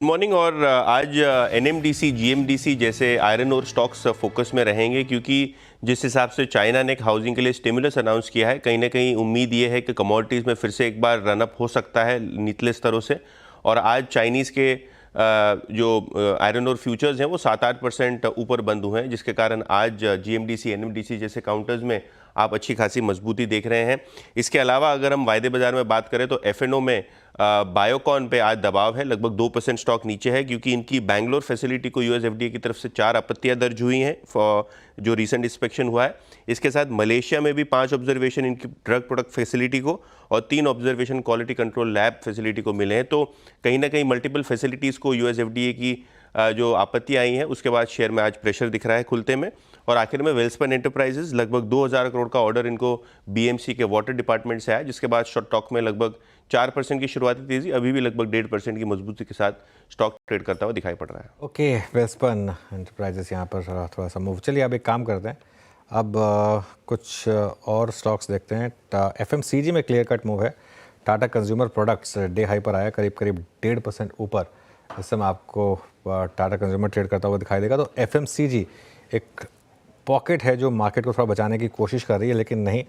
Morning. और आज NMDC GMDC जैसे आयरन और स्टॉक्स फोकस में रहेंगे, क्योंकि जिस हिसाब से चाइना ने एक हाउसिंग के लिए स्टिमुलस अनाउंस किया है, कहीं ना कहीं उम्मीद ये है कि कमोडिटीज़ में फिर से एक बार रनअप हो सकता है निचले स्तरों से। और आज चाइनीज़ के जो आयरन और फ्यूचर्स हैं वो 7-8% ऊपर बंद हुए हैं, जिसके कारण आज जीएमडीसी एनएमडीसी जैसे काउंटर्स में आप अच्छी खासी मजबूती देख रहे हैं। इसके अलावा अगर हम वायदे बाजार में बात करें तो एफएनओ में बायोकॉन पे आज दबाव है, लगभग 2% स्टॉक नीचे है, क्योंकि इनकी बैंगलोर फैसिलिटी को यूएस एफडीए की तरफ से 4 आपत्तियां दर्ज हुई हैं जो रीसेंट इंस्पेक्शन हुआ है। इसके साथ मलेशिया में भी 5 ऑब्जर्वेशन इनकी ड्रग प्रोडक्ट फैसिलिटी को और 3 observation quality control lab facility को मिले हैं। तो कहीं ना कहीं मल्टीपल फैसिलिटीज़ को यूएस एफडीए की जो आपत्तियां आई हैं उसके बाद शेयर में आज प्रेशर दिख रहा है खुलते में। और आखिर में वेल्सपन एंटरप्राइजेज लगभग 2000 करोड़ का ऑर्डर इनको बीएमसी के वाटर डिपार्टमेंट से आया, जिसके बाद स्टॉक में लगभग 4% की शुरुआती तेजी, अभी भी लगभग 1.5% की मजबूती के साथ स्टॉक ट्रेड करता हुआ दिखाई पड़ रहा है। ओके, वेल्सपन एंटरप्राइजेस यहाँ पर थोड़ा सा मूव। चलिए अब एक काम करते हैं, अब कुछ और स्टॉक्स देखते हैं। एफएमसीजी में क्लियर कट मूव है। Tata consumer products day high पर आया, करीब 1.5% ऊपर। इस समय आपको टाटा कंज्यूमर ट्रेड करता हुआ दिखाई देगा। तो एफएमसीजी एक पॉकेट है जो मार्केट को थोड़ा बचाने की कोशिश कर रही है, लेकिन नहीं,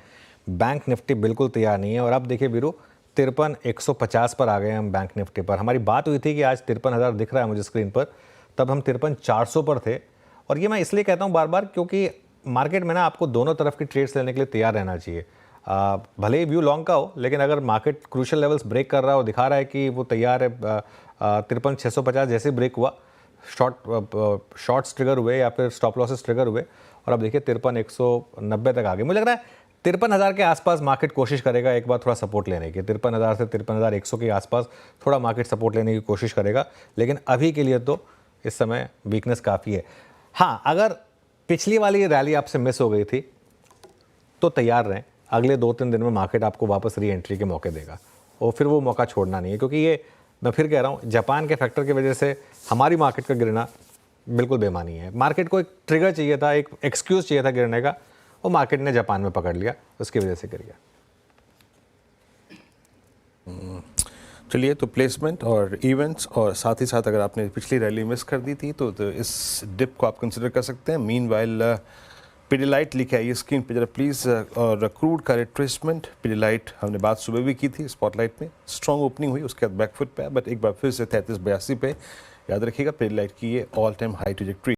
बैंक निफ्टी बिल्कुल तैयार नहीं है। और अब देखिए वीरू, 53,150 पर आ गए हम बैंक निफ्टी पर। हमारी बात हुई थी कि आज 53,000 दिख रहा है मुझे स्क्रीन पर, तब हम 53,400 पर थे। और ये मैं इसलिए कहता हूँ बार बार, क्योंकि मार्केट में ना आपको दोनों तरफ की ट्रेड्स लेने के लिए तैयार रहना चाहिए। भले ही व्यू लॉन्ग का हो, लेकिन अगर मार्केट क्रूशियल लेवल्स ब्रेक कर रहा हो, दिखा रहा है कि वो तैयार है, 53,650 जैसे ब्रेक हुआ, शॉर्ट्स ट्रिगर हुए या फिर स्टॉप लॉसेस ट्रिगर हुए, और अब देखिए 53,190 तक आ गए। मुझे लग रहा है 53,000 के आसपास मार्केट कोशिश करेगा एक बार थोड़ा सपोर्ट लेने की। 53,000 से 53,100 के आसपास थोड़ा मार्केट सपोर्ट लेने की कोशिश करेगा, लेकिन अभी के लिए तो इस समय वीकनेस काफ़ी है। हाँ, अगर पिछली वाली रैली आपसे मिस हो गई थी तो तैयार रहें, अगले 2-3 दिन में मार्केट आपको वापस री एंट्री के मौके देगा, और फिर वो मौका छोड़ना नहीं है। क्योंकि ये मैं फिर कह रहा हूँ, जापान के फैक्टर की वजह से हमारी मार्केट का गिरना बिल्कुल बेमानी है। मार्केट को एक ट्रिगर चाहिए था, एक एक्सक्यूज़ चाहिए था गिरने का, वो मार्केट ने जापान में पकड़ लिया, उसकी वजह से गिर गया। चलिए, तो प्लेसमेंट और इवेंट्स, और साथ ही साथ अगर आपने पिछली रैली मिस कर दी थी तो इस डिप को आप कंसिडर कर सकते हैं। मीनवाइल पिडिलाइट लिखे आइए स्क्रीन पे जरा प्लीज़, और क्रूड का रिट्रेसमेंट। पिडिलाइट हमने बात सुबह भी की थी स्पॉटलाइट में, स्ट्रॉन्ग ओपनिंग हुई, उसके बाद बैकफुट पे, बट एक बार फिर से 3382 पे याद रखिएगा पिडिलाइट की ये ऑल टाइम हाई ट्रैजेक्टरी